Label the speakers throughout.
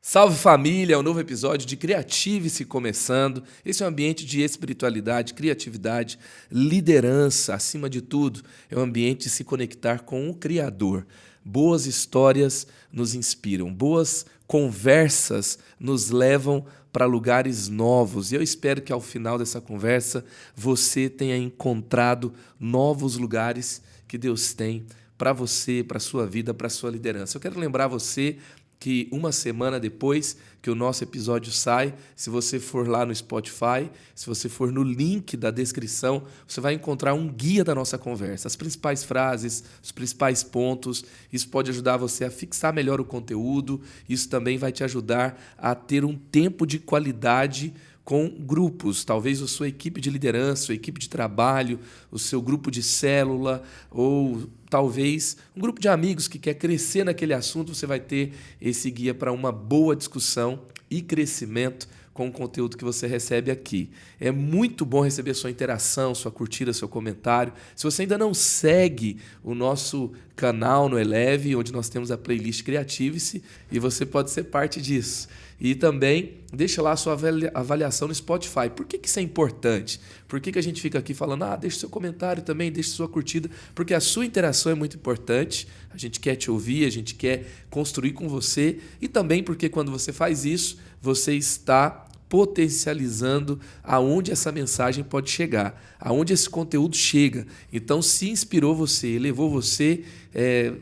Speaker 1: Salve família, é um novo episódio de Criative-se começando. Esse é um ambiente de espiritualidade, criatividade, liderança, acima de tudo. É um ambiente de se conectar com o Criador. Boas histórias nos inspiram, boas conversas nos levam para lugares novos. E eu espero que ao final dessa conversa você tenha encontrado novos lugares que Deus tem para você, para a sua vida, para a sua liderança. Eu quero lembrar você que uma semana depois que o nosso episódio sai, se você for lá no Spotify, se você for no link da descrição, você vai encontrar um guia da nossa conversa, as principais frases, os principais pontos. Isso pode ajudar você a fixar melhor o conteúdo, isso também vai te ajudar a ter um tempo de qualidade com grupos, talvez a sua equipe de liderança, sua equipe de trabalho, o seu grupo de célula, ou talvez um grupo de amigos que quer crescer naquele assunto. Você vai ter esse guia para uma boa discussão e crescimento com o conteúdo que você recebe aqui. É muito bom receber sua interação, sua curtida, seu comentário. Se você ainda não segue o nosso canal no Eleve, onde nós temos a playlist Criative-se, e você pode ser parte disso. E também deixa lá a sua avaliação no Spotify. Por que isso é importante? Por que a gente fica aqui falando, deixa seu comentário também, deixa sua curtida? Porque a sua interação é muito importante. A gente quer te ouvir, a gente quer construir com você. E também porque quando você faz isso, você está potencializando aonde essa mensagem pode chegar, aonde esse conteúdo chega. Então, se inspirou você, elevou você,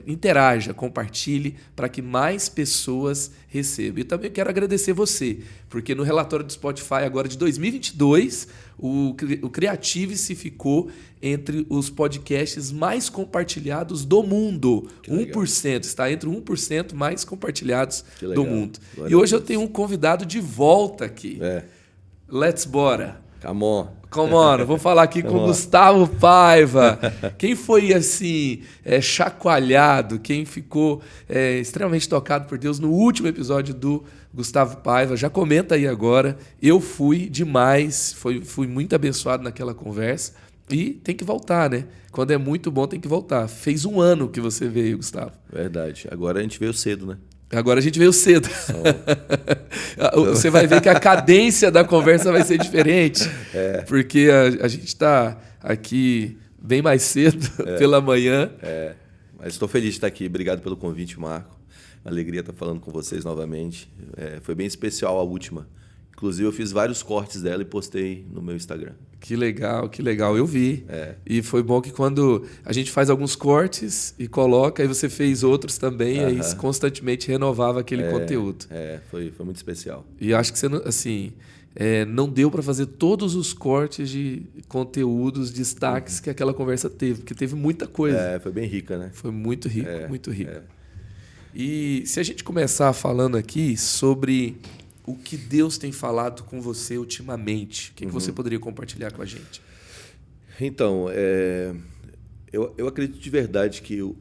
Speaker 1: interaja, compartilhe para que mais pessoas recebam. E também quero agradecer você, porque no relatório do Spotify agora de 2022, o Criative-se ficou entre os podcasts mais compartilhados do mundo. 1%, está entre 1% mais compartilhados do mundo. Glória. E hoje eu tenho um convidado de volta aqui. Let's bora.
Speaker 2: Come on.
Speaker 1: Come on. Vou falar aqui com o Gustavo Paiva. Quem foi assim chacoalhado, quem ficou extremamente tocado por Deus no último episódio do Gustavo Paiva, já comenta aí agora. Eu fui demais, fui muito abençoado naquela conversa. E tem que voltar, né? Quando é muito bom, tem que voltar. Fez um ano que você veio, Gustavo.
Speaker 2: Verdade. Agora a gente veio cedo, né?
Speaker 1: Agora a gente veio cedo. Você vai ver que a cadência da conversa vai ser diferente. Porque a gente está aqui bem mais cedo, pela manhã.
Speaker 2: Mas estou feliz de estar aqui. Obrigado pelo convite, Marco. Alegria estar falando com vocês novamente. Foi bem especial a última. Inclusive, eu fiz vários cortes dela e postei no meu Instagram.
Speaker 1: Que legal, que legal. Eu vi. E foi bom que quando a gente faz alguns cortes e coloca, aí você fez outros também, aí constantemente renovava aquele conteúdo.
Speaker 2: Foi muito especial.
Speaker 1: E acho que você, assim, não deu para fazer todos os cortes de conteúdos, destaques que aquela conversa teve, porque teve muita coisa.
Speaker 2: Foi bem rica, né?
Speaker 1: Foi muito rico, muito rico. E se a gente começar falando aqui sobre o que Deus tem falado com você ultimamente, o que você poderia compartilhar com a gente?
Speaker 2: Então, eu acredito de verdade que eu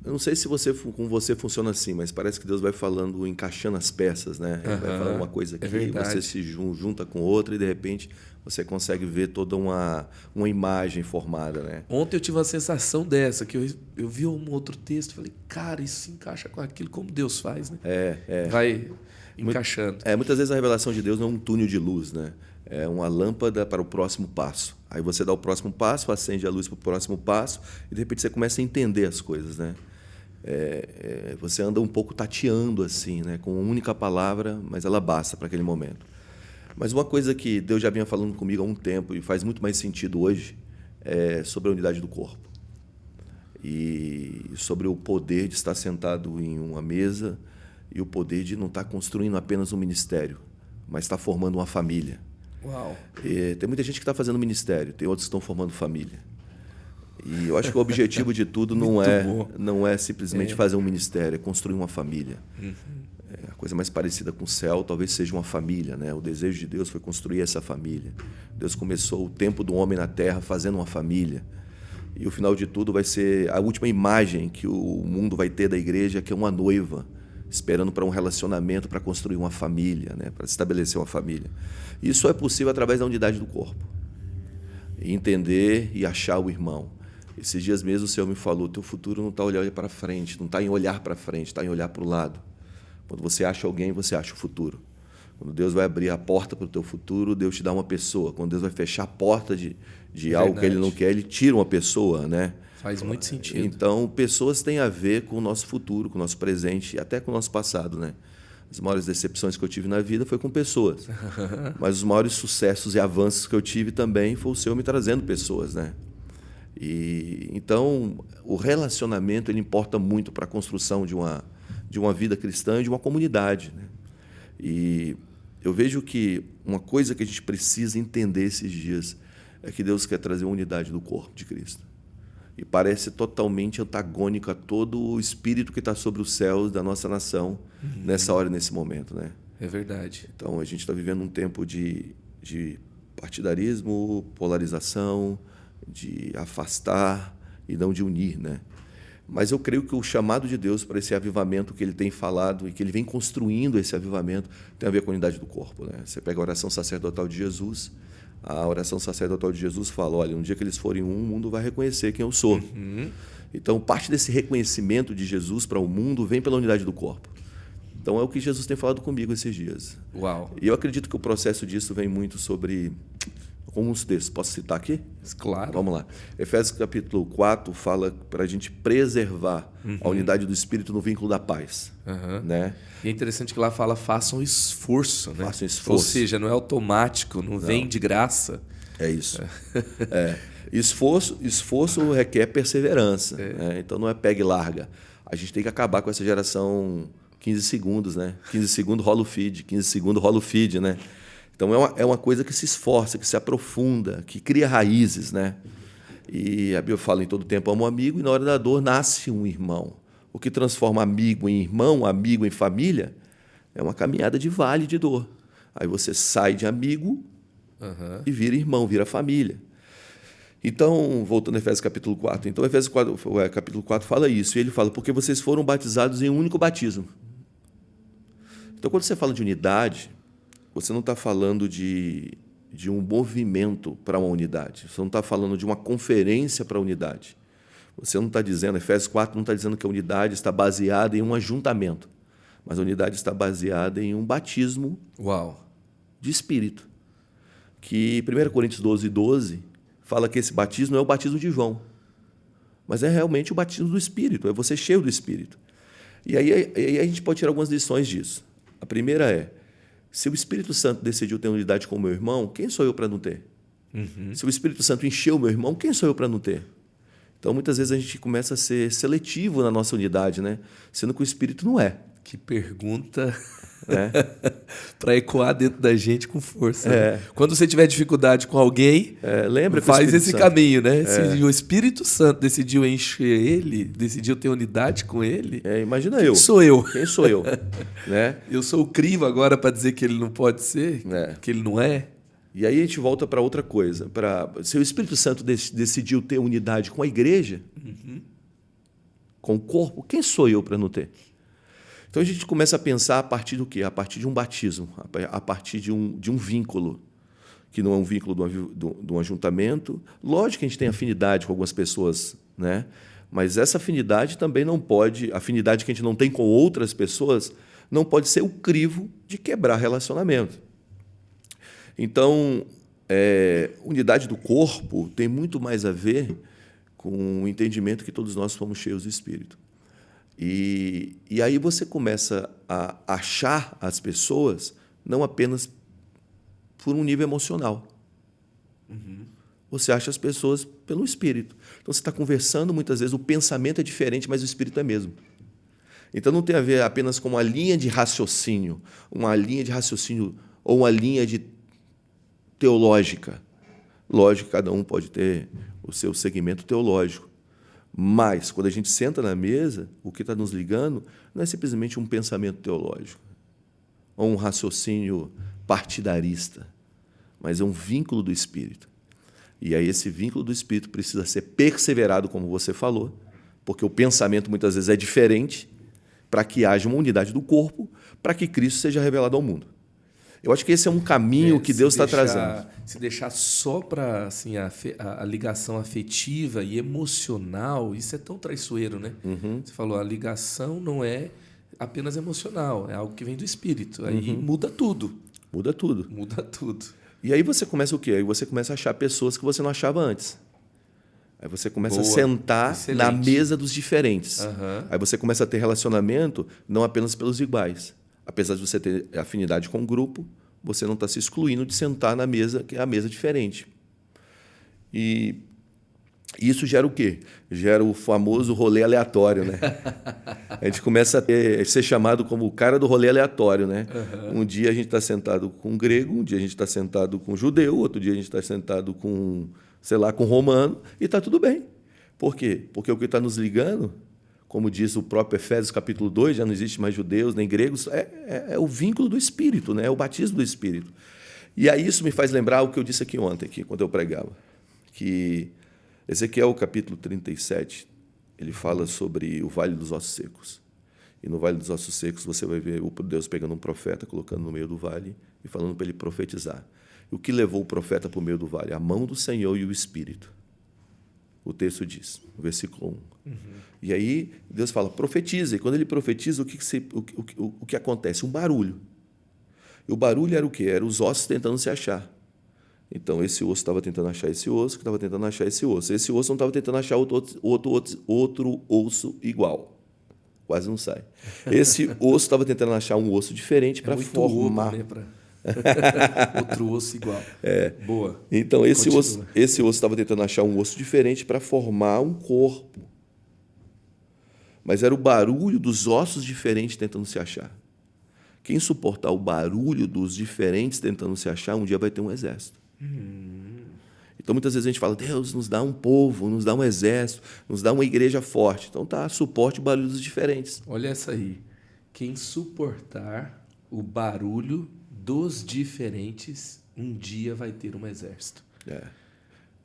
Speaker 2: não sei se com você funciona assim, mas parece que Deus vai falando, encaixando as peças, né? Vai falando uma coisa aqui, você se junta com outra e de repente você consegue ver toda uma imagem formada, né?
Speaker 1: Ontem eu tive uma sensação dessa, que eu vi um outro texto e falei, cara, isso se encaixa com aquilo, como Deus faz, né? Vai encaixando.
Speaker 2: Muitas vezes a revelação de Deus não é um túnel de luz, né? É uma lâmpada para o próximo passo. Aí você dá o próximo passo, acende a luz para o próximo passo e de repente você começa a entender as coisas, né? Você anda um pouco tateando assim, né? Com uma única palavra, mas ela basta para aquele momento. Mas uma coisa que Deus já vinha falando comigo há um tempo e faz muito mais sentido hoje é sobre a unidade do corpo. E sobre o poder de estar sentado em uma mesa e o poder de não estar construindo apenas um ministério, mas estar formando uma família.
Speaker 1: Uau.
Speaker 2: Tem muita gente que está fazendo ministério, tem outros que estão formando família. E eu acho que o objetivo de tudo não é simplesmente fazer um ministério, é construir uma família. A coisa mais parecida com o céu talvez seja uma família, né? O desejo de Deus foi construir essa família. Deus começou o tempo do homem na terra fazendo uma família. E o final de tudo vai ser a última imagem que o mundo vai ter da igreja, que é uma noiva esperando para um relacionamento, para construir uma família, né? Para estabelecer uma família. Isso é possível através da unidade do corpo. E entender e achar o irmão. Esses dias mesmo o Senhor me falou, teu futuro não está olhando para frente, não está em olhar para frente, está em olhar para o lado. Quando você acha alguém, você acha o futuro. Quando Deus vai abrir a porta para o teu futuro, Deus te dá uma pessoa. Quando Deus vai fechar a porta de algo que Ele não quer, Ele tira uma pessoa, né?
Speaker 1: Faz muito sentido.
Speaker 2: Então, pessoas têm a ver com o nosso futuro, com o nosso presente e até com o nosso passado, né? As maiores decepções que eu tive na vida foi com pessoas. Mas os maiores sucessos e avanços que eu tive também foi o Senhor me trazendo pessoas, né? E então, o relacionamento ele importa muito para a construção de uma vida cristã e de uma comunidade, né? E eu vejo que uma coisa que a gente precisa entender esses dias é que Deus quer trazer uma unidade do corpo de Cristo. E parece totalmente antagônico a todo o espírito que está sobre os céus da nossa nação nessa hora e nesse momento, né?
Speaker 1: É verdade.
Speaker 2: Então, a gente está vivendo um tempo de partidarismo, polarização, de afastar e não de unir, né? Mas eu creio que o chamado de Deus para esse avivamento que Ele tem falado e que Ele vem construindo esse avivamento tem a ver com a unidade do corpo, né? Você pega a oração sacerdotal de Jesus. A oração sacerdotal de Jesus fala, olha, no dia que eles forem um, o mundo vai reconhecer quem eu sou. Então, parte desse reconhecimento de Jesus para o mundo vem pela unidade do corpo. Então, é o que Jesus tem falado comigo esses dias.
Speaker 1: Uau!
Speaker 2: E eu acredito que o processo disso vem muito sobre alguns textos. Posso citar aqui?
Speaker 1: Claro.
Speaker 2: Vamos lá. Efésios capítulo 4 fala para a gente preservar a unidade do Espírito no vínculo da paz. Né?
Speaker 1: E é interessante que lá fala, façam esforço, né?
Speaker 2: Façam esforço.
Speaker 1: Ou seja, não é automático, não vem de graça.
Speaker 2: É isso. Esforço requer perseverança. Né? Então, não é pega e larga. A gente tem que acabar com essa geração 15 segundos, né? 15 segundos rola o feed, 15 segundos rola o feed, né? Então, é uma coisa que se esforça, que se aprofunda, que cria raízes, né? E a Bíblia fala, em todo tempo amo um amigo, e na hora da dor nasce um irmão. O que transforma amigo em irmão, amigo em família, é uma caminhada de vale de dor. Aí você sai de amigo e vira irmão, vira família. Então, voltando a Efésios capítulo 4. Então, Efésios capítulo 4 fala isso. E ele fala, porque vocês foram batizados em um único batismo. Então, quando você fala de unidade, você não está falando de um movimento para uma unidade. Você não está falando de uma conferência para a unidade. Você não está dizendo, Efésios 4 não está dizendo que a unidade está baseada em um ajuntamento, mas a unidade está baseada em um batismo de Espírito. Que 1 Coríntios 12 fala que esse batismo não é o batismo de João, mas é realmente o batismo do Espírito, é você cheio do Espírito. E aí a gente pode tirar algumas lições disso. A primeira é, se o Espírito Santo decidiu ter unidade com o meu irmão, quem sou eu para não ter? Se o Espírito Santo encheu o meu irmão, quem sou eu para não ter? Então, muitas vezes a gente começa a ser seletivo na nossa unidade, né? Sendo que o Espírito não é.
Speaker 1: Que pergunta para ecoar dentro da gente com força. Né? Quando você tiver dificuldade com alguém,
Speaker 2: lembra que
Speaker 1: faz esse caminho, né? Se o Espírito Santo decidiu encher ele, decidiu ter unidade com ele,
Speaker 2: imagina
Speaker 1: quem sou eu?
Speaker 2: Quem sou eu? Né?
Speaker 1: Eu sou o crivo agora para dizer que ele não pode ser, que ele não é.
Speaker 2: E aí a gente volta para outra coisa. Se o Espírito Santo decidiu ter unidade com a igreja, com o corpo, quem sou eu para não ter? Então a gente começa a pensar a partir do quê? A partir de um batismo, a partir de um vínculo, que não é um vínculo de um ajuntamento. Lógico que a gente tem afinidade com algumas pessoas, né? Mas essa afinidade também não pode, a afinidade que a gente não tem com outras pessoas, não pode ser o crivo de quebrar relacionamento. Então, unidade do corpo tem muito mais a ver com o entendimento que todos nós somos cheios do Espírito. E aí você começa a achar as pessoas não apenas por um nível emocional. Você acha as pessoas pelo Espírito. Então, você está conversando, muitas vezes o pensamento é diferente, mas o Espírito é mesmo. Então, não tem a ver apenas com uma linha de raciocínio ou uma linha de teológica. Lógico que cada um pode ter o seu segmento teológico. Mas, quando a gente senta na mesa, o que está nos ligando não é simplesmente um pensamento teológico ou um raciocínio partidarista, mas é um vínculo do Espírito. E aí esse vínculo do Espírito precisa ser perseverado, como você falou, porque o pensamento muitas vezes é diferente, para que haja uma unidade do corpo, para que Cristo seja revelado ao mundo. Eu acho que esse é um caminho que Deus está trazendo.
Speaker 1: Se deixar só para assim, a ligação afetiva e emocional, isso é tão traiçoeiro, né? Você falou, a ligação não é apenas emocional, é algo que vem do espírito. Aí muda tudo.
Speaker 2: Muda tudo.
Speaker 1: Muda tudo.
Speaker 2: E aí você começa o quê? Aí você começa a achar pessoas que você não achava antes. Aí você começa a sentar na mesa dos diferentes. Aí você começa a ter relacionamento não apenas pelos iguais. Apesar de você ter afinidade com o grupo, você não está se excluindo de sentar na mesa, que é a mesa diferente. E isso gera o quê? Gera o famoso rolê aleatório, né? A gente começa a ser chamado como o cara do rolê aleatório, né? Um dia a gente está sentado com um grego, um dia a gente está sentado com um judeu, outro dia a gente está sentado com, sei lá, com um romano, e está tudo bem. Por quê? Porque o que está nos ligando, como diz o próprio Efésios capítulo 2, já não existe mais judeus nem gregos, é o vínculo do Espírito, né? É o batismo do Espírito. E aí isso me faz lembrar o que eu disse aqui ontem, quando eu pregava, que Ezequiel, capítulo 37, ele fala sobre o Vale dos Ossos Secos. E no Vale dos Ossos Secos você vai ver o Deus pegando um profeta, colocando no meio do vale e falando para ele profetizar. E o que levou o profeta para o meio do vale? A mão do Senhor e o Espírito. O texto diz, no versículo 1. E aí Deus fala, profetiza. E quando ele profetiza, o que acontece? Um barulho. E o barulho era o quê? Era os ossos tentando se achar. Então, esse osso estava tentando achar esse osso, que estava tentando achar esse osso. Esse osso não estava tentando achar outro osso igual. Quase não sai. Esse osso estava tentando achar um osso diferente para formar.
Speaker 1: Outro osso igual. Boa.
Speaker 2: Então, esse osso estava tentando achar um osso diferente para formar um corpo. Mas era o barulho dos ossos diferentes tentando se achar. Quem suportar o barulho dos diferentes tentando se achar, um dia vai ter um exército. Então, muitas vezes a gente fala, Deus nos dá um povo, nos dá um exército, nos dá uma igreja forte. Então, suporte o barulho dos diferentes.
Speaker 1: Olha essa aí. Quem suportar o barulho dos diferentes, um dia vai ter um exército.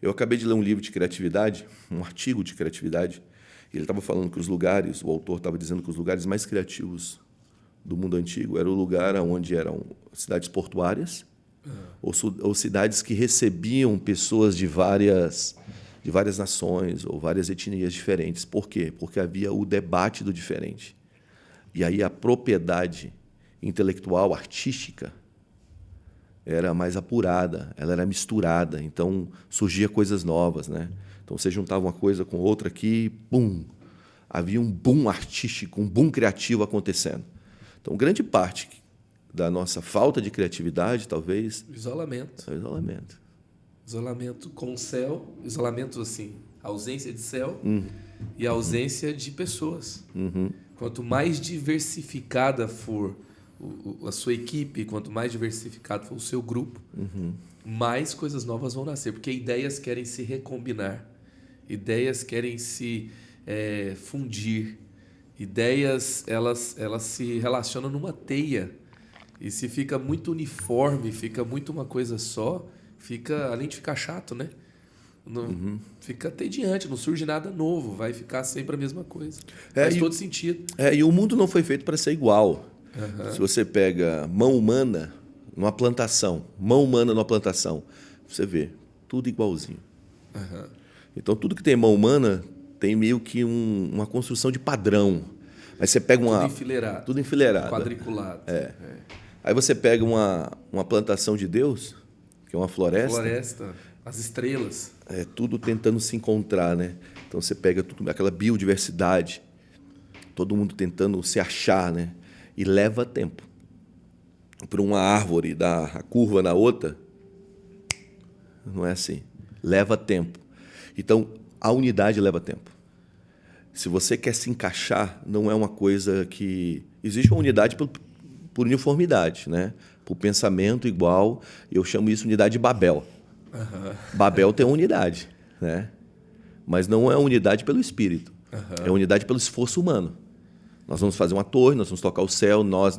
Speaker 2: Eu acabei de ler um livro de criatividade, um artigo de criatividade, e ele estava falando que o autor estava dizendo que os lugares mais criativos do mundo antigo era o lugar onde eram cidades portuárias, ou cidades que recebiam pessoas de várias nações ou várias etnias diferentes. Por quê? Porque havia o debate do diferente. E aí a propriedade intelectual, artística, era mais apurada, ela era misturada, então surgia coisas novas, né? Então você juntava uma coisa com outra aqui, bum! Havia um boom artístico, um boom criativo acontecendo. Então, grande parte da nossa falta de criatividade, talvez...
Speaker 1: Isolamento.
Speaker 2: É o isolamento.
Speaker 1: Isolamento com o céu, isolamento assim, ausência de céu e ausência de pessoas. Quanto mais diversificada for a sua equipe, quanto mais diversificado for o seu grupo, mais coisas novas vão nascer, porque ideias querem se recombinar, ideias querem se fundir, ideias elas se relacionam numa teia, e se fica muito uniforme, fica muito uma coisa só, fica, além de ficar chato, né? Não, fica entediante, não surge nada novo, vai ficar sempre a mesma coisa. Faz todo sentido.
Speaker 2: E o mundo não foi feito para ser igual. Se você pega mão humana numa plantação, você vê tudo igualzinho. Então, tudo que tem mão humana tem meio que uma construção de padrão. Aí você pega tudo enfileirado.
Speaker 1: Quadriculado.
Speaker 2: Aí você pega uma plantação de Deus, que é uma floresta.
Speaker 1: As estrelas.
Speaker 2: Tudo tentando se encontrar, né? Então você pega tudo, aquela biodiversidade, todo mundo tentando se achar, né? E leva tempo. Para uma árvore dar a curva na outra, não é assim. Leva tempo. Então, a unidade leva tempo. Se você quer se encaixar, não é uma coisa que... Existe uma unidade por uniformidade, né? Por pensamento igual. Eu chamo isso de unidade de Babel. Babel tem uma unidade, né? Mas não é unidade pelo espírito. É unidade pelo esforço humano. Nós vamos fazer uma torre, nós vamos tocar o céu, nós.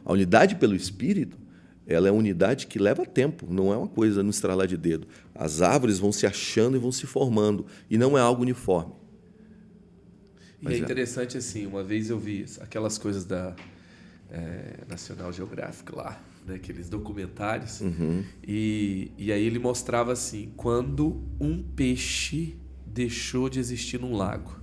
Speaker 2: A unidade pelo espírito, ela é uma unidade que leva tempo, não é uma coisa no estralar de dedo. As árvores vão se achando e vão se formando, e não é algo uniforme.
Speaker 1: E é interessante assim, uma vez eu vi aquelas coisas da National Geographic lá, né, aqueles documentários, e aí ele mostrava assim, quando um peixe deixou de existir num lago.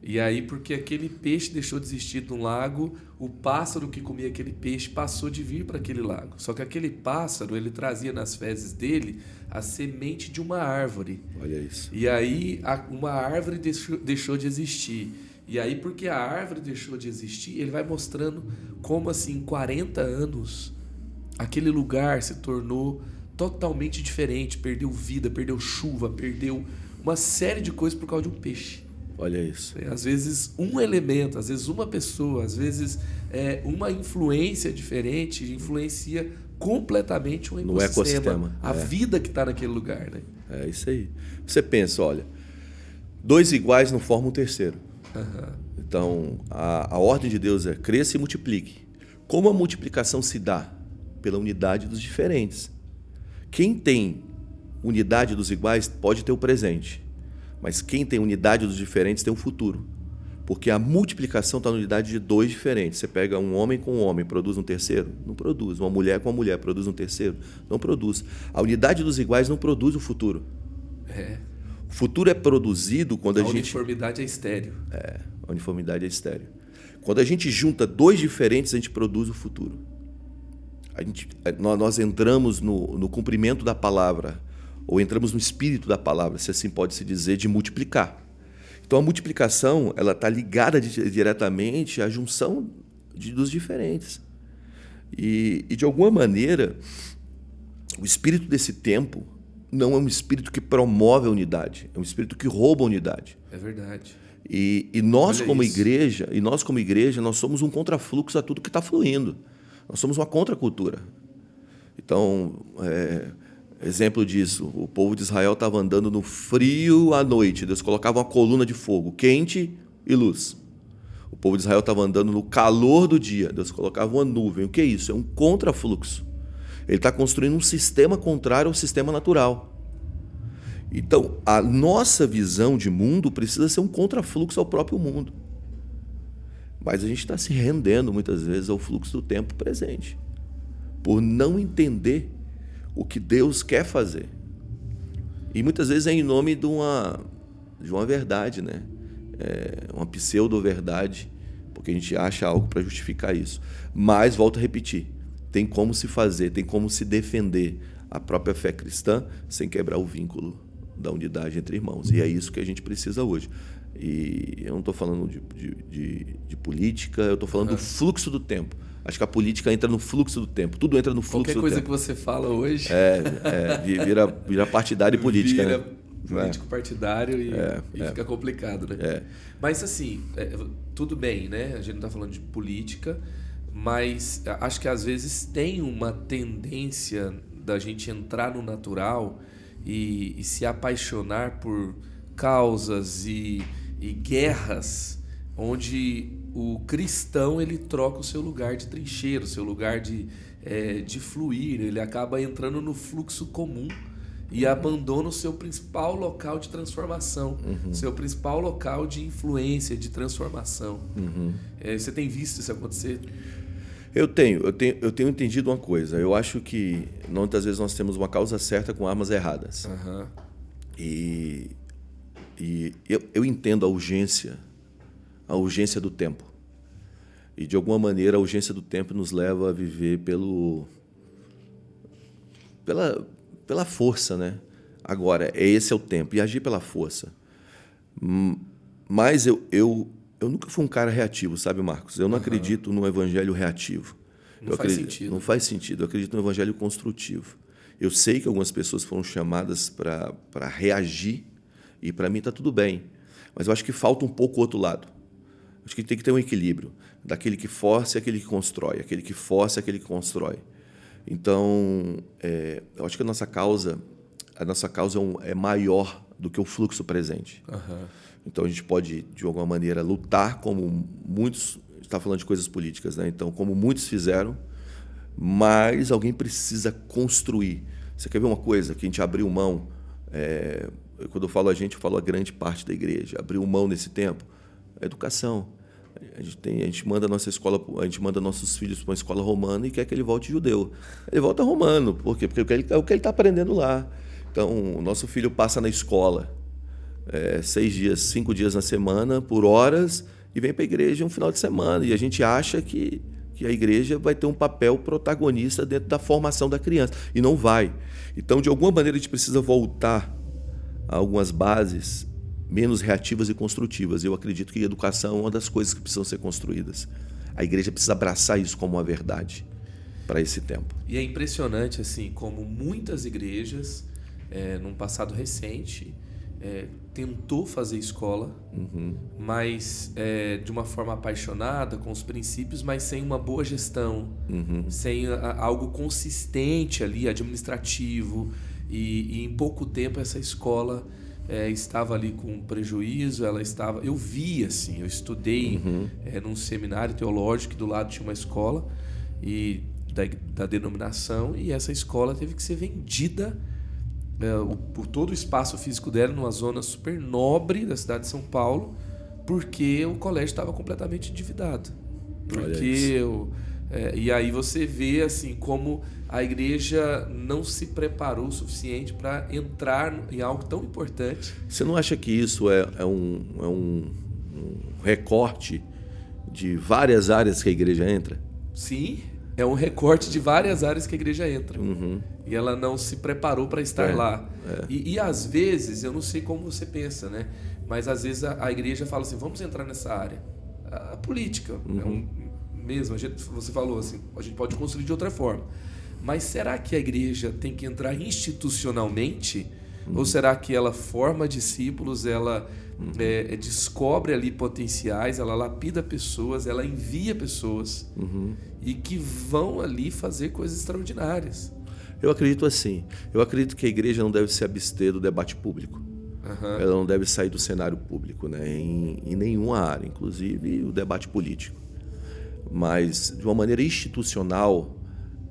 Speaker 1: E aí, porque aquele peixe deixou de existir no lago, o pássaro que comia aquele peixe passou de vir para aquele lago. Só que aquele pássaro, ele trazia nas fezes dele a semente de uma árvore.
Speaker 2: Olha isso.
Speaker 1: E aí, uma árvore deixou de existir. E aí, porque a árvore deixou de existir, ele vai mostrando como, assim, em 40 anos, aquele lugar se tornou totalmente diferente. Perdeu vida, perdeu chuva, perdeu uma série de coisas por causa de um peixe.
Speaker 2: Olha isso.
Speaker 1: Às vezes um elemento, às vezes uma pessoa, às vezes uma influência diferente influencia completamente um ecossistema,
Speaker 2: no ecossistema.
Speaker 1: A vida que está naquele lugar. Né?
Speaker 2: É isso aí. Você pensa, olha, 2 iguais não formam um terceiro.
Speaker 1: Uhum.
Speaker 2: Então, a ordem de Deus é cresça e multiplique. Como a multiplicação se dá? Pela unidade dos diferentes. Quem tem unidade dos iguais pode ter o presente. Mas quem tem unidade dos diferentes tem um futuro. Porque a multiplicação está na unidade de 2 diferentes. Você pega um homem com um homem, produz um terceiro? Não produz. Uma mulher com uma mulher, produz um terceiro? Não produz. A unidade dos iguais não produz o futuro. O futuro é produzido quando a gente...
Speaker 1: A uniformidade é estéril.
Speaker 2: A uniformidade é estéril. Quando a gente junta 2 diferentes, a gente produz o futuro. Nós entramos no cumprimento da palavra, ou entramos no espírito da palavra, se assim pode se dizer, de multiplicar. Então, a multiplicação ela está ligada diretamente à junção dos diferentes. E, de alguma maneira, o espírito desse tempo não é um espírito que promove a unidade, é um espírito que rouba a unidade.
Speaker 1: É verdade.
Speaker 2: E nós, como igreja, nós somos um contrafluxo a tudo que está fluindo. Nós somos uma contracultura. Então, exemplo disso, o povo de Israel estava andando no frio à noite. Deus colocava uma coluna de fogo, quente e luz. O povo de Israel estava andando no calor do dia. Deus colocava uma nuvem. O que é isso? É um contrafluxo. Ele está construindo um sistema contrário ao sistema natural. Então, a nossa visão de mundo precisa ser um contrafluxo ao próprio mundo. Mas a gente está se rendendo, muitas vezes, ao fluxo do tempo presente, por não entender o que Deus quer fazer. E muitas vezes é em nome de uma verdade, né? Uma pseudo-verdade, porque a gente acha algo para justificar isso. Mas, volto a repetir, tem como se fazer, tem como se defender a própria fé cristã sem quebrar o vínculo da unidade entre irmãos. E é isso que a gente precisa hoje. E eu não estou falando de política, eu estou falando do fluxo do tempo. Acho que a política entra no fluxo do tempo. Tudo entra no fluxo do tempo.
Speaker 1: Qualquer coisa que você fala hoje...
Speaker 2: Vira partidário e política.
Speaker 1: Vira
Speaker 2: né?
Speaker 1: político partidário e fica complicado, né? Mas, assim, tudo bem, né? A gente não está falando de política, mas acho que às vezes tem uma tendência da gente entrar no natural e se apaixonar por causas e guerras onde o cristão ele troca o seu lugar de trincheiro, o seu lugar de fluir, ele acaba entrando no fluxo comum e abandona o seu principal local de transformação, seu principal local de influência, de transformação. Você tem visto isso acontecer?
Speaker 2: Eu tenho entendido uma coisa. Eu acho que muitas vezes nós temos uma causa certa com armas erradas. E eu entendo a urgência do tempo. E, de alguma maneira, a urgência do tempo nos leva a viver pela força, né? Agora, esse é o tempo, e agir pela força. Mas eu nunca fui um cara reativo, sabe, Marcos? Eu não acredito num evangelho reativo.
Speaker 1: Não faz sentido.
Speaker 2: Não faz sentido. Eu acredito num evangelho construtivo. Eu sei que algumas pessoas foram chamadas para reagir, e para mim está tudo bem. Mas eu acho que falta um pouco o outro lado. Acho que tem que ter um equilíbrio daquele que força e aquele que constrói, aquele que força e aquele que constrói. Então, eu acho que a nossa causa é maior do que o fluxo presente. Então, a gente pode, de alguma maneira, lutar como muitos... A gente está falando de coisas políticas, né? Então, como muitos fizeram, mas alguém precisa construir. Você quer ver uma coisa? Que a gente abriu mão... Quando eu falo a gente, eu falo a grande parte da igreja. Abriu mão nesse tempo. A educação. A gente manda nossa escola, a gente manda nossos filhos para uma escola romana e quer que ele volte judeu. Ele volta romano. Por quê? Porque é o que ele está aprendendo lá. Então, o nosso filho passa na escola. 6 dias, 5 dias na semana, por horas, e vem para a igreja um final de semana. E a gente acha que a igreja vai ter um papel protagonista dentro da formação da criança. E não vai. Então, de alguma maneira, a gente precisa voltar a algumas bases menos reativas e construtivas. Eu acredito que a educação é uma das coisas que precisam ser construídas. A igreja precisa abraçar isso como uma verdade para esse tempo.
Speaker 1: E é impressionante, assim, como muitas igrejas, num passado recente, tentou fazer escola, mas de uma forma apaixonada, com os princípios, mas sem uma boa gestão, sem algo consistente ali, administrativo, e em pouco tempo essa escola estava ali com prejuízo, eu vi, assim, eu estudei num seminário teológico, que do lado tinha uma escola da denominação, e essa escola teve que ser vendida por todo o espaço físico dela, numa zona super nobre da cidade de São Paulo, porque o colégio estava completamente endividado. E aí você vê assim como a igreja não se preparou o suficiente para entrar em algo tão importante.
Speaker 2: Você não acha que isso é um recorte de várias áreas que a igreja entra?
Speaker 1: Sim, é um recorte de várias áreas que a igreja entra. E ela não se preparou para estar lá. E às vezes, eu não sei como você pensa, né? Mas às vezes a igreja fala assim, vamos entrar nessa área. A política, mesmo, você falou assim, a gente pode construir de outra forma. Mas será que a igreja tem que entrar institucionalmente? Ou será que ela forma discípulos, ela descobre ali potenciais, ela lapida pessoas, ela envia pessoas e que vão ali fazer coisas extraordinárias?
Speaker 2: Eu acredito assim. Eu acredito que a igreja não deve se abster do debate público. Ela não deve sair do cenário público, né? Em nenhuma área, inclusive o debate político. Mas, de uma maneira institucional,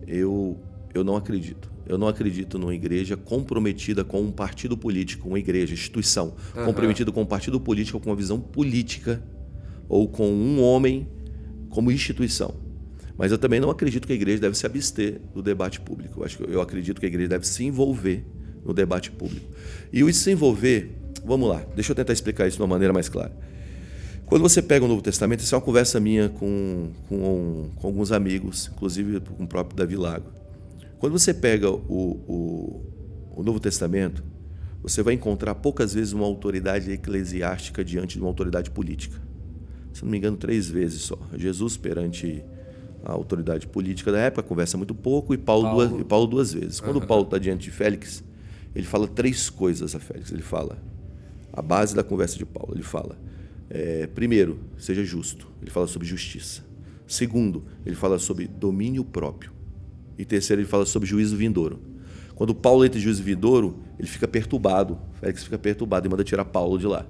Speaker 2: eu não acredito. Eu não acredito numa igreja comprometida com um partido político, uma igreja, instituição, comprometida com um partido político, com uma visão política, ou com um homem como instituição. Mas eu também não acredito que a igreja deve se abster do debate público. Eu acredito que a igreja deve se envolver no debate público. E o se envolver, vamos lá, deixa eu tentar explicar isso de uma maneira mais clara. Quando você pega o Novo Testamento, isso é uma conversa minha com alguns amigos, inclusive com o próprio Davi Lago. Quando você pega o Novo Testamento, você vai encontrar poucas vezes uma autoridade eclesiástica diante de uma autoridade política. Se não me engano, 3 vezes só. Jesus perante a autoridade política da época conversa muito pouco, e Paulo 2 vezes. Quando Paulo está diante de Félix, ele fala 3 coisas a Félix. Ele fala, a base da conversa de Paulo, ele fala, primeiro, seja justo. Ele fala sobre justiça. Segundo, ele fala sobre domínio próprio. E terceiro, ele fala sobre juízo vindouro. Quando Paulo entra em juízo vindouro, ele fica perturbado. Félix fica perturbado e manda tirar Paulo de lá.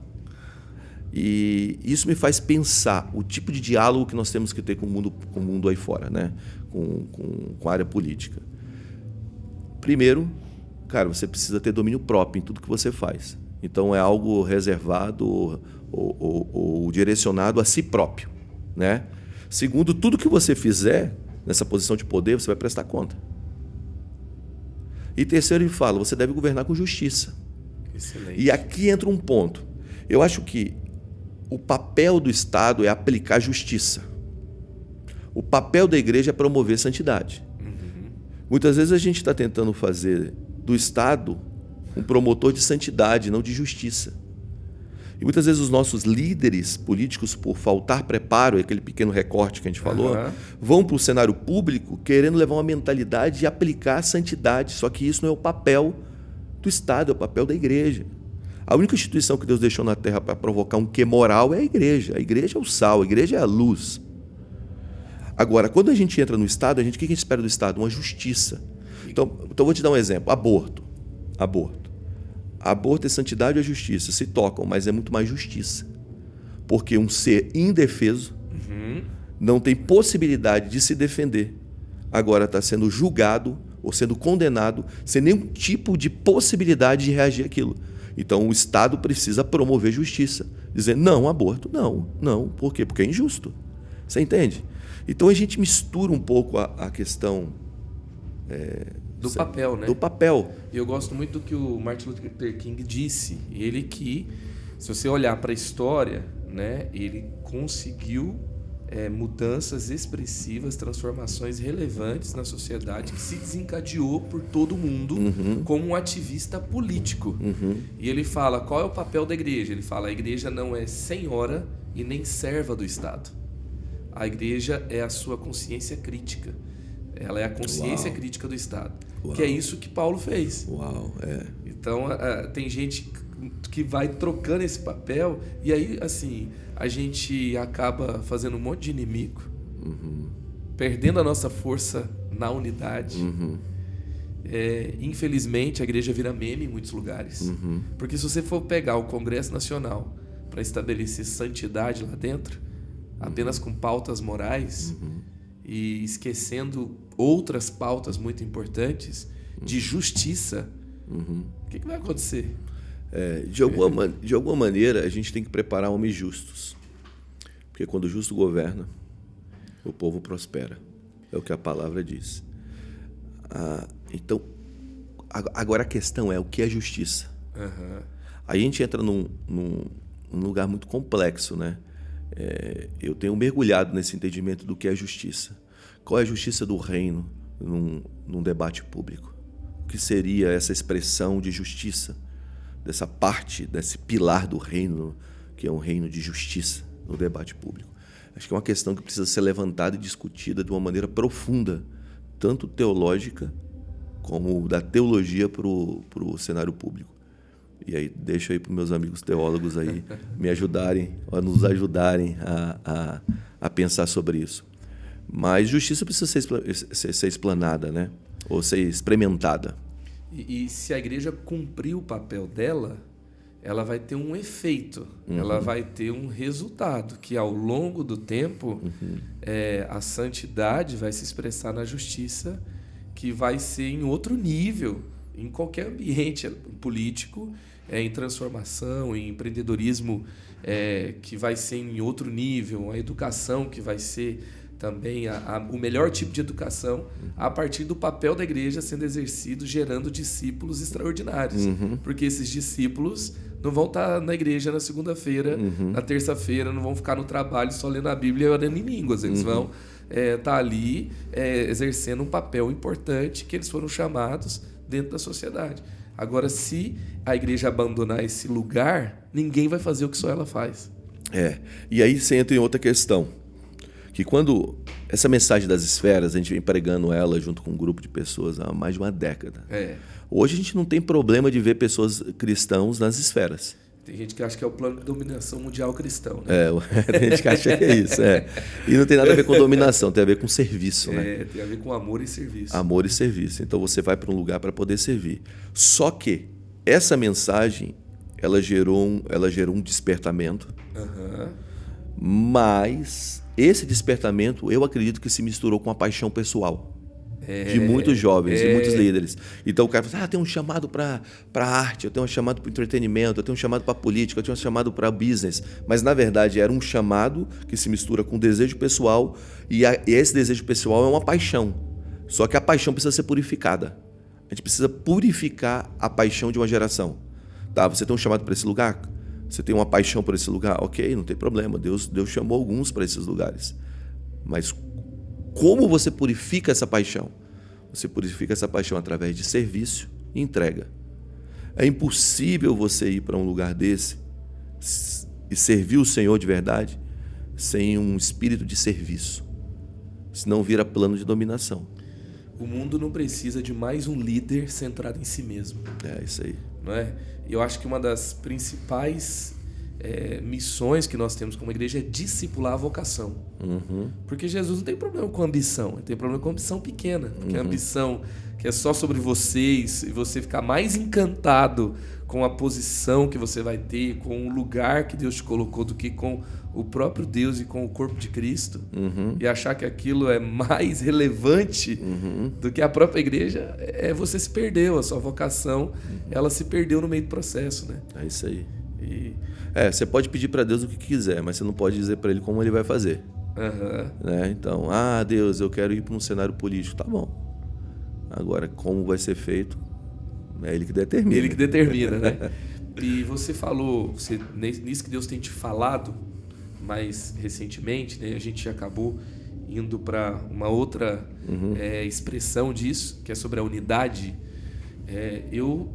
Speaker 2: E isso me faz pensar o tipo de diálogo que nós temos que ter com o mundo aí fora, né? com a área política. Primeiro, cara, você precisa ter domínio próprio em tudo que você faz. Então é algo reservado ou direcionado a si próprio, né? Segundo, tudo que você fizer nessa posição de poder, você vai prestar conta. E terceiro, ele fala, você deve governar com justiça.
Speaker 1: Excelente.
Speaker 2: E aqui entra um ponto. Eu acho que o papel do Estado é aplicar justiça. O papel da igreja é promover santidade. Muitas vezes a gente está tentando fazer do Estado um promotor de santidade, não de justiça. E muitas vezes os nossos líderes políticos, por faltar preparo, aquele pequeno recorte que a gente falou, vão para o cenário público querendo levar uma mentalidade de aplicar a santidade. Só que isso não é o papel do Estado, é o papel da igreja. A única instituição que Deus deixou na terra para provocar um quê moral é a igreja. A igreja é o sal, a igreja é a luz. Agora, quando a gente entra no Estado, o que a gente espera do Estado? Uma justiça. Então vou te dar um exemplo. Aborto. Aborto e santidade e a justiça se tocam, mas é muito mais justiça. Porque um ser indefeso não tem possibilidade de se defender. Agora está sendo julgado ou sendo condenado sem nenhum tipo de possibilidade de reagir àquilo. Então o Estado precisa promover justiça. Dizer, não, aborto, não. Por quê? Porque é injusto. Você entende? Então a gente mistura um pouco a questão...
Speaker 1: do papel, né?
Speaker 2: Do papel.
Speaker 1: E eu gosto muito do que o Martin Luther King disse. Ele que Se você olhar para a história, né, ele conseguiu mudanças expressivas, transformações relevantes na sociedade, que se desencadeou por todo mundo como um ativista político. E ele fala, qual é o papel da igreja? Ele fala, a igreja não é senhora e nem serva do Estado. A igreja é a sua consciência crítica. Ela é a consciência crítica do Estado. Que é isso que Paulo fez. Então, tem gente que vai trocando esse papel e aí, assim, a gente acaba fazendo um monte de inimigo, perdendo a nossa força na unidade. Infelizmente, a igreja vira meme em muitos lugares. Porque se você for pegar o Congresso Nacional para estabelecer santidade lá dentro, apenas com pautas morais e esquecendo outras pautas muito importantes de justiça, o que vai acontecer?
Speaker 2: De alguma maneira, a gente tem que preparar homens justos. Porque quando o justo governa, o povo prospera. É o que a palavra diz. Então, agora a questão é o que é justiça. Aí a gente entra num lugar muito complexo, né? Eu tenho mergulhado nesse entendimento do que é justiça. Qual é a justiça do reino num debate público? O que seria essa expressão de justiça? Dessa parte, desse pilar do reino, que é um reino de justiça no debate público. Acho que é uma questão que precisa ser levantada e discutida de uma maneira profunda, tanto teológica como da teologia para o cenário público. E aí deixo aí para os meus amigos teólogos aí me ajudarem, ou nos ajudarem a pensar sobre isso. Mas justiça precisa ser explanada, né? Ou ser experimentada.
Speaker 1: E se a igreja cumprir o papel dela, ela vai ter um efeito, ela vai ter um resultado, que ao longo do tempo a santidade vai se expressar na justiça, que vai ser em outro nível, em qualquer ambiente político, em transformação, em empreendedorismo, que vai ser em outro nível, a educação que vai ser também o melhor tipo de educação a partir do papel da igreja sendo exercido, gerando discípulos extraordinários. Porque esses discípulos não vão estar na igreja na segunda-feira, na terça-feira, não vão ficar no trabalho só lendo a Bíblia e orando em línguas. Eles vão estar ali exercendo um papel importante que eles foram chamados dentro da sociedade. Agora, se a igreja abandonar esse lugar, ninguém vai fazer o que só ela faz.
Speaker 2: E aí você entra em outra questão. Que quando essa mensagem das esferas, a gente vem pregando ela junto com um grupo de pessoas há mais de uma década. Hoje a gente não tem problema de ver pessoas cristãos nas esferas.
Speaker 1: Tem gente que acha que é o plano de dominação mundial cristão, né?
Speaker 2: Tem gente que acha que é isso. E não tem nada a ver com dominação, tem a ver com serviço. Né?
Speaker 1: Tem a ver com amor e serviço.
Speaker 2: Amor e serviço. Então você vai para um lugar para poder servir. Só que essa mensagem, ela gerou um despertamento, mas esse despertamento, eu acredito que se misturou com a paixão pessoal de muitos jovens e muitos líderes. Então o cara fala, tem um chamado para arte, eu tenho um chamado para entretenimento, eu tenho um chamado para política, eu tenho um chamado para business. Mas na verdade era um chamado que se mistura com desejo pessoal e esse desejo pessoal é uma paixão. Só que a paixão precisa ser purificada. A gente precisa purificar a paixão de uma geração. Tá, você tem um chamado para esse lugar? Você tem uma paixão por esse lugar? Ok, não tem problema. Deus chamou alguns para esses lugares. Mas como você purifica essa paixão? Você purifica essa paixão através de serviço e entrega. É impossível você ir para um lugar desse e servir o Senhor de verdade sem um espírito de serviço. Senão vira plano de dominação.
Speaker 1: O mundo não precisa de mais um líder centrado em si mesmo.
Speaker 2: É isso aí.
Speaker 1: Não é? Eu acho que uma das principais missões que nós temos como igreja é discipular a vocação. Porque Jesus não tem problema com ambição, ele tem problema com ambição pequena. Porque a ambição que é só sobre vocês e você ficar mais encantado com a posição que você vai ter, com o lugar que Deus te colocou, do que com o próprio Deus e com o corpo de Cristo, e achar que aquilo é mais relevante do que a própria igreja, você se perdeu, a sua vocação, ela se perdeu no meio do processo, né?
Speaker 2: É isso aí. Você pode pedir para Deus o que quiser, mas você não pode dizer para Ele como Ele vai fazer. Né? Então, Deus, eu quero ir para um cenário político. Tá bom. Agora, como vai ser feito, é Ele que determina.
Speaker 1: Ele que determina, né? E você falou, nisso que Deus tem te falado mais recentemente, né? A gente acabou indo para uma outra expressão disso, que é sobre a unidade. Eu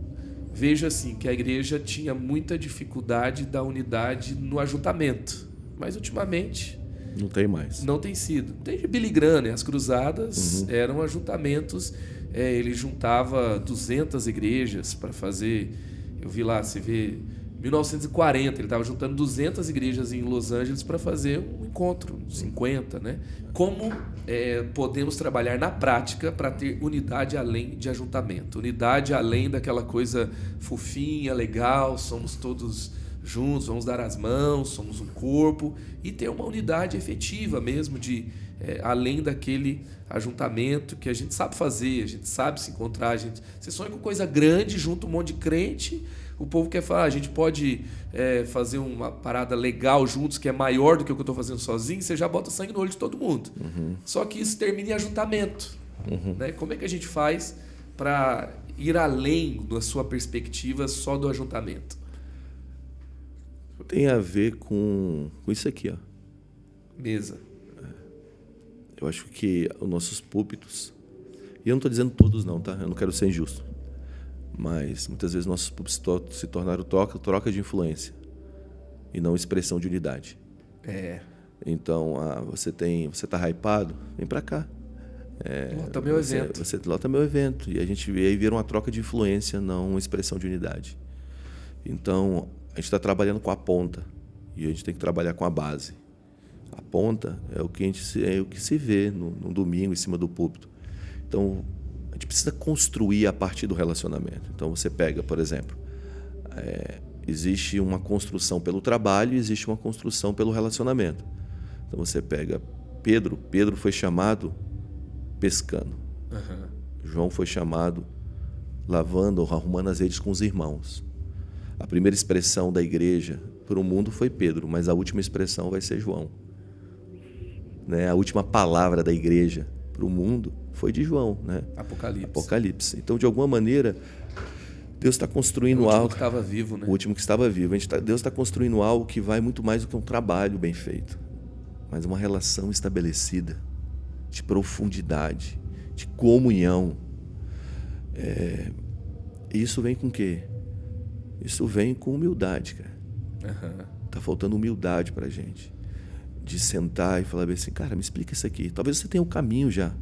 Speaker 1: vejo assim que a igreja tinha muita dificuldade da unidade no ajuntamento, mas ultimamente
Speaker 2: não tem mais.
Speaker 1: Não tem sido. Desde Billy Graham, né? As cruzadas eram ajuntamentos. Ele juntava 200 igrejas para fazer. Eu vi lá, você vê, 1940, ele estava juntando 200 igrejas em Los Angeles para fazer um encontro, 50, né? Como podemos trabalhar na prática para ter unidade além de ajuntamento? Unidade além daquela coisa fofinha, legal, somos todos juntos, vamos dar as mãos, somos um corpo, e ter uma unidade efetiva mesmo, além daquele ajuntamento que a gente sabe fazer, a gente sabe se encontrar, você sonha com coisa grande, junto um monte de crente, o povo quer falar, a gente pode fazer uma parada legal juntos, que é maior do que o que eu estou fazendo sozinho, você já bota sangue no olho de todo mundo. Só que isso termina em ajuntamento. Né? Como é que a gente faz para ir além da sua perspectiva só do ajuntamento?
Speaker 2: Tem a ver com isso aqui, ó.
Speaker 1: Mesa.
Speaker 2: Eu acho que os nossos púlpitos, e eu não estou dizendo todos não, tá? Eu não quero ser injusto, mas muitas vezes nossos púlpitos se tornaram troca de influência e não expressão de unidade. Então, você está hypado, vem para cá.
Speaker 1: Lota meu evento.
Speaker 2: Você lota meu evento. E aí vira uma troca de influência, não uma expressão de unidade. Então, a gente está trabalhando com a ponta e a gente tem que trabalhar com a base. A ponta é o que se vê no domingo em cima do púlpito. Então, a gente precisa construir a partir do relacionamento. Então, você pega, por exemplo, existe uma construção pelo trabalho e existe uma construção pelo relacionamento. Então, você pega Pedro foi chamado pescando. João foi chamado lavando, arrumando as redes com os irmãos. A primeira expressão da igreja para o mundo foi Pedro, mas a última expressão vai ser João. Né? A última palavra da igreja para o mundo foi de João. Né? Apocalipse. Então, de alguma maneira, Deus está construindo algo... O último
Speaker 1: que estava vivo. Né?
Speaker 2: O último que estava vivo. Deus está construindo algo que vai muito mais do que um trabalho bem feito, mas uma relação estabelecida, de profundidade, de comunhão. E isso vem com o quê? Isso vem com humildade, cara. Tá faltando humildade pra gente. De sentar e falar assim, cara, me explica isso aqui. Talvez você tenha um caminho já.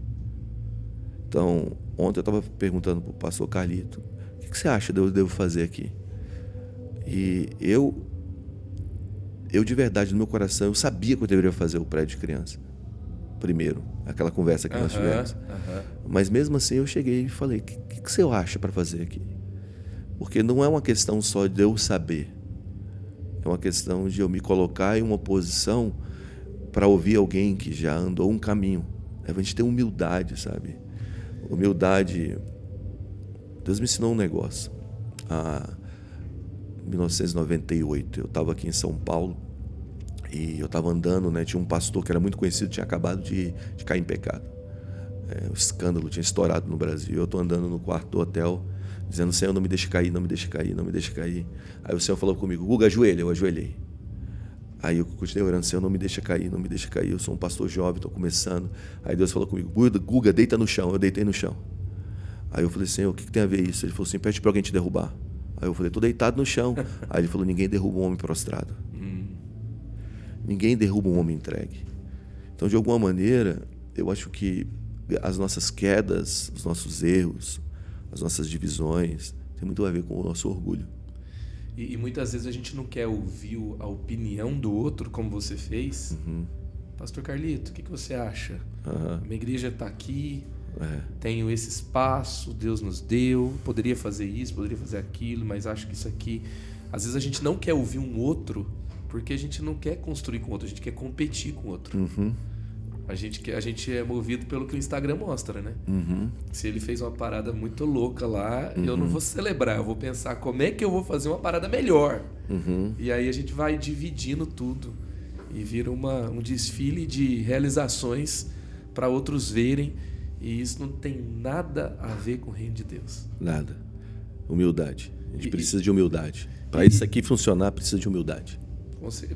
Speaker 2: Então, ontem eu estava perguntando pro pastor Carlito, o que você acha que eu devo fazer aqui? E eu de verdade, no meu coração, eu sabia que eu deveria fazer o prédio de criança. Primeiro, aquela conversa que nós tivemos. Mas mesmo assim eu cheguei e falei, o que você acha para fazer aqui? Porque não é uma questão só de eu saber. É uma questão de eu me colocar em uma posição para ouvir alguém que já andou um caminho. A gente ter humildade, sabe? Humildade. Deus me ensinou um negócio. Em 1998, eu estava aqui em São Paulo e eu estava andando, né? Tinha um pastor que era muito conhecido, tinha acabado de cair em pecado. O escândalo tinha estourado no Brasil. Eu estou andando no quarto do hotel, dizendo, Senhor, não me deixe cair, não me deixe cair, não me deixe cair. Aí o Senhor falou comigo, Guga, ajoelha. Eu ajoelhei. Aí eu continuei orando, Senhor, não me deixe cair, não me deixe cair. Eu sou um pastor jovem, estou começando. Aí Deus falou comigo, Guga, deita no chão. Eu deitei no chão. Aí eu falei, Senhor, o que tem a ver isso? Ele falou assim, pede para alguém te derrubar. Aí eu falei, estou deitado no chão. Aí ele falou, ninguém derruba um homem prostrado. Ninguém derruba um homem entregue. Então, de alguma maneira, eu acho que as nossas quedas, os nossos erros, as nossas divisões, tem muito a ver com o nosso orgulho.
Speaker 1: E muitas vezes a gente não quer ouvir a opinião do outro, como você fez. Pastor Carlito, o que você acha? Minha igreja está aqui, tenho esse espaço, Deus nos deu, poderia fazer isso, poderia fazer aquilo, mas acho que isso aqui... Às vezes a gente não quer ouvir um outro porque a gente não quer construir com o outro, a gente quer competir com o outro. A gente é movido pelo que o Instagram mostra, né? Se ele fez uma parada muito louca lá, eu não vou celebrar, eu vou pensar como é que eu vou fazer uma parada melhor. E aí a gente vai dividindo tudo e vira um desfile de realizações para outros verem, e isso não tem nada a ver com o reino de Deus.
Speaker 2: Nada. Humildade. A gente precisa de humildade. Para isso aqui funcionar, precisa de humildade.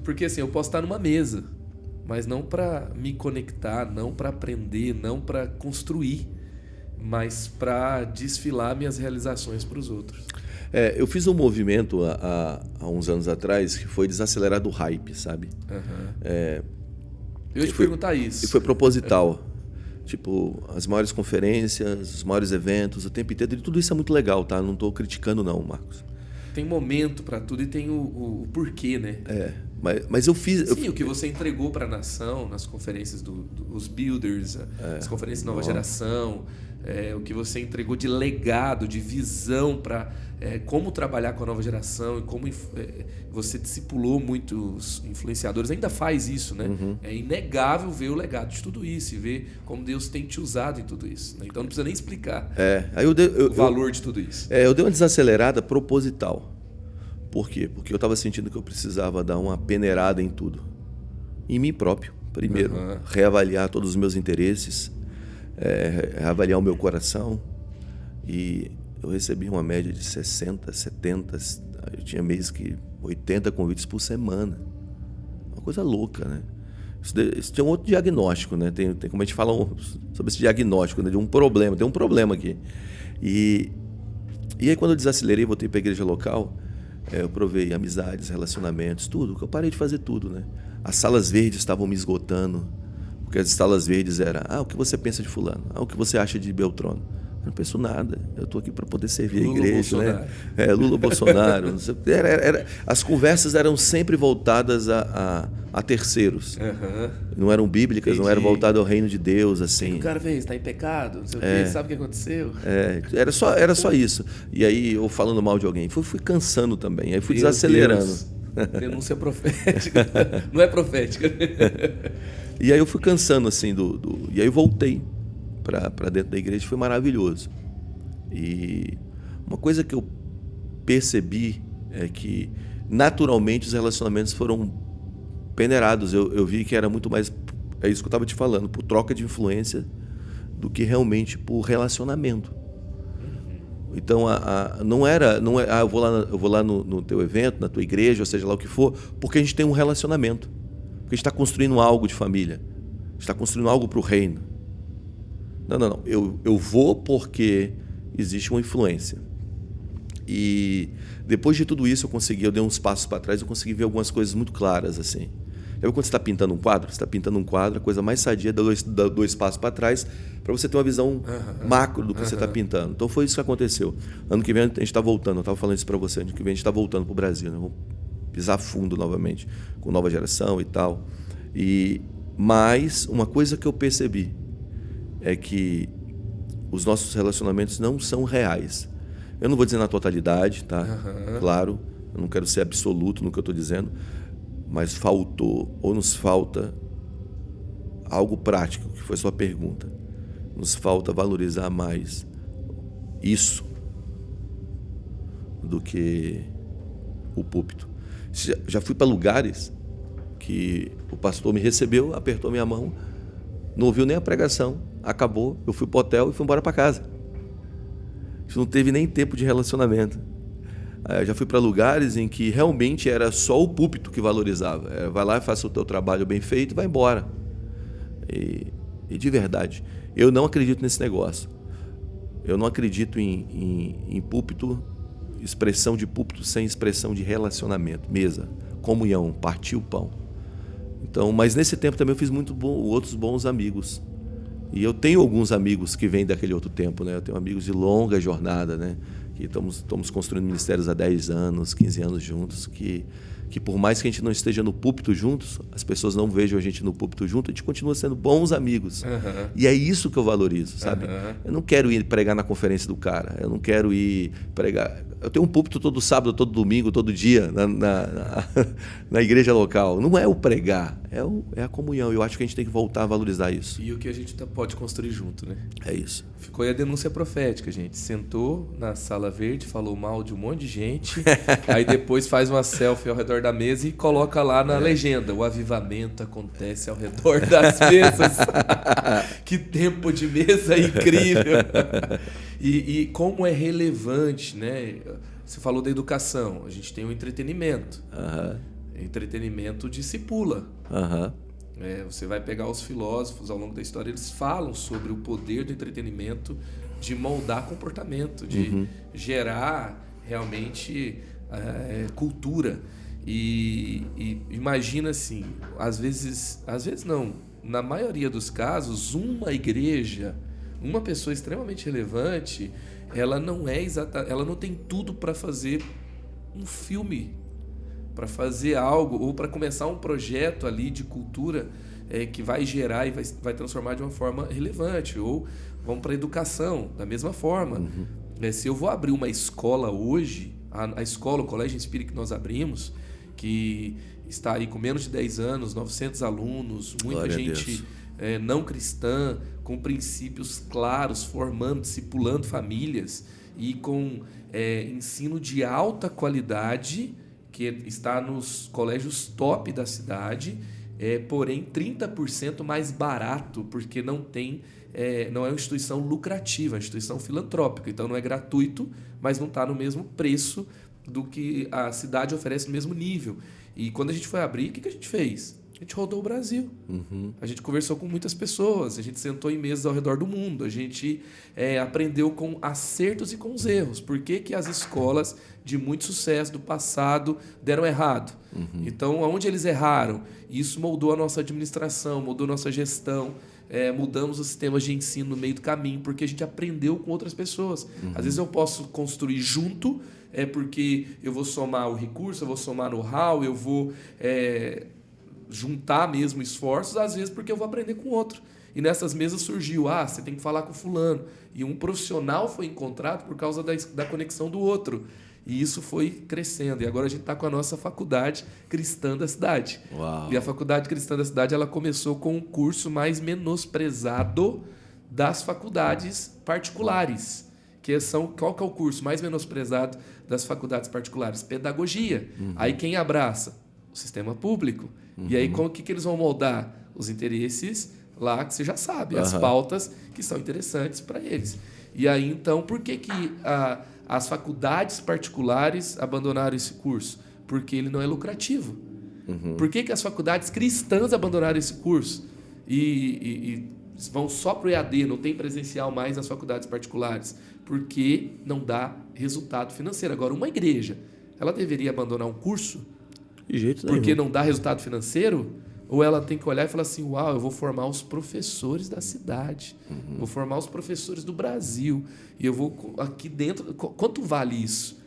Speaker 1: Porque assim, eu posso estar numa mesa, mas não para me conectar, não para aprender, não para construir, mas para desfilar minhas realizações para os outros.
Speaker 2: Eu fiz um movimento há uns anos atrás que foi desacelerar do hype, sabe?
Speaker 1: Eu ia te perguntar isso.
Speaker 2: E foi proposital. Tipo, as maiores conferências, os maiores eventos, o tempo inteiro. E tudo isso é muito legal, tá? Não estou criticando não, Marcos.
Speaker 1: Tem momento para tudo e tem o porquê, né?
Speaker 2: Mas eu fiz...
Speaker 1: Sim, o que você entregou para a nação nas conferências dos Builders, as conferências de nova geração, o que você entregou de legado, de visão para como trabalhar com a nova geração e como você discipulou muitos influenciadores. Ainda faz isso, né?
Speaker 2: Uhum.
Speaker 1: É inegável ver o legado de tudo isso e ver como Deus tem te usado em tudo isso, né? Então não precisa nem explicar o valor de tudo isso.
Speaker 2: Eu dei uma desacelerada proposital. Por quê? Porque eu estava sentindo que eu precisava dar uma peneirada em tudo. Em mim próprio, primeiro. Reavaliar todos os meus interesses, reavaliar o meu coração. E eu recebi uma média de 60, 70, eu tinha meses que 80 convites por semana. Uma coisa louca, né? Isso tem um outro diagnóstico, né? Tem como a gente fala sobre esse diagnóstico, né? De um problema. Tem um problema aqui. E aí quando eu desacelerei, voltei para a igreja local, eu provei amizades, relacionamentos, tudo. Eu parei de fazer tudo, né? As salas verdes estavam me esgotando. Porque as salas verdes eram, o que você pensa de fulano? O que você acha de Beltrano? Eu não penso nada. Eu estou aqui para poder servir a igreja,
Speaker 1: Bolsonaro.
Speaker 2: né? Lula Bolsonaro. Não sei, as conversas eram sempre voltadas a terceiros. Não eram bíblicas, não eram voltadas ao reino de Deus, assim.
Speaker 1: O cara fez, está em pecado, não sei o quê, sabe o que aconteceu?
Speaker 2: Era só isso. E aí, eu falando mal de alguém, fui cansando também. Aí fui desacelerando.
Speaker 1: Deus. Denúncia profética. Não é profética.
Speaker 2: E aí eu fui cansando, assim, e aí eu voltei para dentro da igreja, foi maravilhoso. E uma coisa que eu percebi é que, naturalmente, os relacionamentos foram peneirados. Eu vi que era muito mais, é isso que eu estava te falando, por troca de influência do que realmente por relacionamento. Então, não é eu vou lá no teu evento, na tua igreja, ou seja lá o que for, porque a gente tem um relacionamento. Porque a gente está construindo algo de família. A gente está construindo algo para o reino. Não. Eu vou porque existe uma influência. E depois de tudo isso, eu dei uns passos para trás, eu consegui ver algumas coisas muito claras, assim. Sabe quando você está pintando um quadro? Você está pintando um quadro, a coisa mais sadia é dar dois passos para trás para você ter uma visão macro do que você está pintando. Então foi isso que aconteceu. Ano que vem a gente está voltando, eu estava falando isso para você, ano que vem a gente está voltando para o Brasil, né? Vamos pisar fundo novamente, com nova geração e tal. Mas uma coisa que eu percebi é que os nossos relacionamentos não são reais. Eu não vou dizer na totalidade, tá? Claro, eu não quero ser absoluto no que eu estou dizendo, mas faltou ou nos falta algo prático, que foi a sua pergunta. Nos falta valorizar mais isso do que o púlpito. Já fui para lugares que o pastor me recebeu, apertou minha mão, não ouviu nem a pregação, acabou, eu fui para o hotel e fui embora para casa. Isso não teve nem tempo de relacionamento. Eu já fui para lugares em que realmente era só o púlpito que valorizava. Vai lá e faça o teu trabalho bem feito e vai embora. E de verdade, eu não acredito nesse negócio. Eu não acredito em púlpito, expressão de púlpito sem expressão de relacionamento, mesa, comunhão, partir o pão. Então, mas nesse tempo também eu fiz outros bons amigos. E eu tenho alguns amigos que vêm daquele outro tempo, né? Eu tenho amigos de longa jornada, né? Que estamos construindo ministérios há 10 anos, 15 anos juntos, que por mais que a gente não esteja no púlpito juntos, as pessoas não vejam a gente no púlpito junto, a gente continua sendo bons amigos. E é isso que eu valorizo, sabe? Eu não quero ir pregar na conferência do cara, eu não quero ir pregar... Eu tenho um púlpito todo sábado, todo domingo, todo dia na igreja local. Não é o pregar, é a comunhão. Eu acho que a gente tem que voltar a valorizar isso.
Speaker 1: E o que a gente pode construir junto, né?
Speaker 2: É isso.
Speaker 1: Ficou aí a denúncia profética, gente. Sentou na sala verde, falou mal de um monte de gente, aí depois faz uma selfie ao redor da mesa e coloca lá na legenda: o avivamento acontece ao redor das mesas. Que tempo de mesa incrível! E como é relevante, né? você falou da educação, a gente tem o entretenimento. Entretenimento discipula. Você vai pegar os filósofos ao longo da história, eles falam sobre o poder do entretenimento de moldar comportamento, de gerar realmente cultura. E imagina assim, às vezes não, na maioria dos casos, uma igreja, uma pessoa extremamente relevante, ela não tem tudo para fazer um filme, para fazer algo, ou para começar um projeto ali de cultura que vai gerar e vai transformar de uma forma relevante. Ou vamos para a educação, da mesma forma. Se eu vou abrir uma escola hoje, a escola, o Colégio Inspire que nós abrimos, que está aí com menos de 10 anos, 900 alunos, muita gente não cristã, com princípios claros, formando, discipulando famílias e com ensino de alta qualidade, que está nos colégios top da cidade, porém 30% mais barato, porque não é uma instituição lucrativa, é uma instituição filantrópica, então não é gratuito, mas não está no mesmo preço do que a cidade oferece no mesmo nível. E quando a gente foi abrir, o que a gente fez? A gente rodou o Brasil. A gente conversou com muitas pessoas, a gente sentou em mesas ao redor do mundo, a gente aprendeu com acertos e com os erros. Por que as escolas de muito sucesso do passado deram errado? Então, aonde eles erraram? Isso moldou a nossa administração, moldou a nossa gestão, mudamos os sistemas de ensino no meio do caminho, porque a gente aprendeu com outras pessoas. Às vezes eu posso construir junto, porque eu vou somar o recurso, eu vou somar know-how, eu vou juntar mesmo esforços, às vezes porque eu vou aprender com outro. E nessas mesas surgiu, você tem que falar com fulano. E um profissional foi encontrado por causa da conexão do outro. E isso foi crescendo. E agora a gente está com a nossa faculdade cristã da cidade.
Speaker 2: Uau.
Speaker 1: E a faculdade cristã da cidade, ela começou com um curso mais menosprezado das faculdades particulares. Qual que é o curso mais menosprezado das faculdades particulares? Pedagogia. Aí quem abraça? O sistema público. E aí como que eles vão moldar? Os interesses lá, que você já sabe, as pautas que são interessantes para eles. E aí, então, por que as faculdades particulares abandonaram esse curso? Porque ele não é lucrativo. Por que as faculdades cristãs abandonaram esse curso? E vão só para o EAD, não tem presencial mais nas faculdades particulares? Porque não dá resultado financeiro. Agora, uma igreja, ela deveria abandonar um curso
Speaker 2: de jeito
Speaker 1: porque não dá resultado financeiro? Ou ela tem que olhar e falar assim, eu vou formar os professores da cidade, vou formar os professores do Brasil, e eu vou aqui dentro... Quanto vale isso?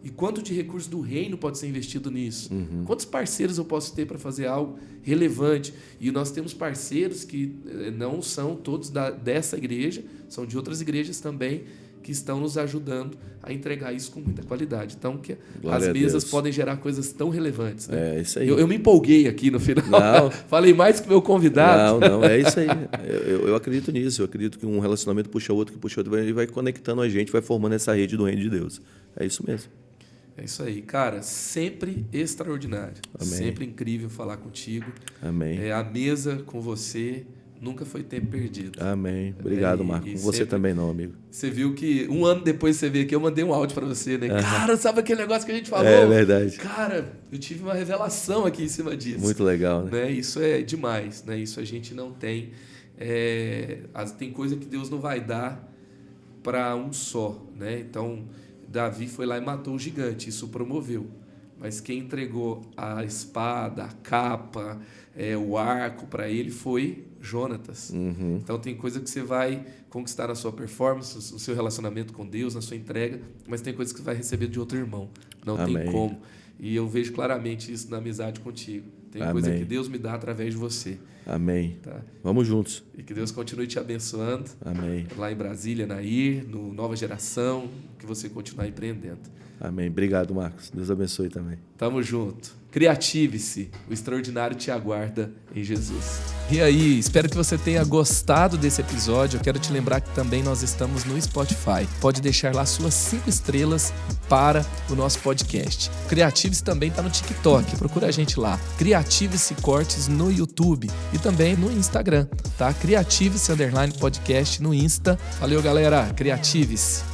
Speaker 1: E quanto de recurso do reino pode ser investido nisso? Quantos parceiros eu posso ter para fazer algo relevante? E nós temos parceiros que não são todos dessa igreja, são de outras igrejas também, que estão nos ajudando a entregar isso com muita qualidade. Então, que as mesas podem gerar coisas tão relevantes. Né?
Speaker 2: Isso aí.
Speaker 1: Eu me empolguei aqui no final. Não. Falei mais que o meu convidado.
Speaker 2: Não, é isso aí. Eu acredito nisso. Eu acredito que um relacionamento puxa outro, que puxa outro, ele vai conectando a gente, vai formando essa rede do reino de Deus. É isso mesmo.
Speaker 1: É isso aí. Cara, sempre extraordinário.
Speaker 2: Amém.
Speaker 1: Sempre incrível falar contigo.
Speaker 2: Amém.
Speaker 1: A mesa com você nunca foi tempo perdido.
Speaker 2: Amém. Obrigado, Marco. Com você também não, amigo.
Speaker 1: Você viu que um ano depois você veio aqui, eu mandei um áudio para você, né? Cara, sabe aquele negócio que a gente falou?
Speaker 2: É verdade.
Speaker 1: Cara, eu tive uma revelação aqui em cima disso.
Speaker 2: Muito legal, né?
Speaker 1: Isso é demais, né? Isso a gente não tem. Tem coisa que Deus não vai dar para um só, né? Então, Davi foi lá e matou o gigante, isso promoveu. Mas quem entregou a espada, a capa, o arco para ele foi Jonatas. Então tem coisa que você vai conquistar na sua performance, no seu relacionamento com Deus, na sua entrega, mas tem coisa que você vai receber de outro irmão. Não
Speaker 2: Amém.
Speaker 1: tem como. E eu vejo claramente isso na amizade contigo. Tem
Speaker 2: Amém.
Speaker 1: coisa que Deus me dá através de você.
Speaker 2: Amém.
Speaker 1: Tá?
Speaker 2: Vamos juntos.
Speaker 1: E que Deus continue te abençoando.
Speaker 2: Amém.
Speaker 1: Lá em Brasília, na IR, no Nova Geração, que você continuar empreendendo.
Speaker 2: Amém. Obrigado, Marcos. Deus abençoe também.
Speaker 1: Tamo junto. Criative-se. O extraordinário te aguarda em Jesus. E aí, espero que você tenha gostado desse episódio. Eu quero te lembrar que também nós estamos no Spotify. Pode deixar lá suas 5 estrelas para o nosso podcast. Criative-se também está no TikTok. Procura a gente lá. Criative-se Cortes no YouTube e também no Instagram, tá? Criative-se _podcast no Insta. Valeu, galera. Criative-se.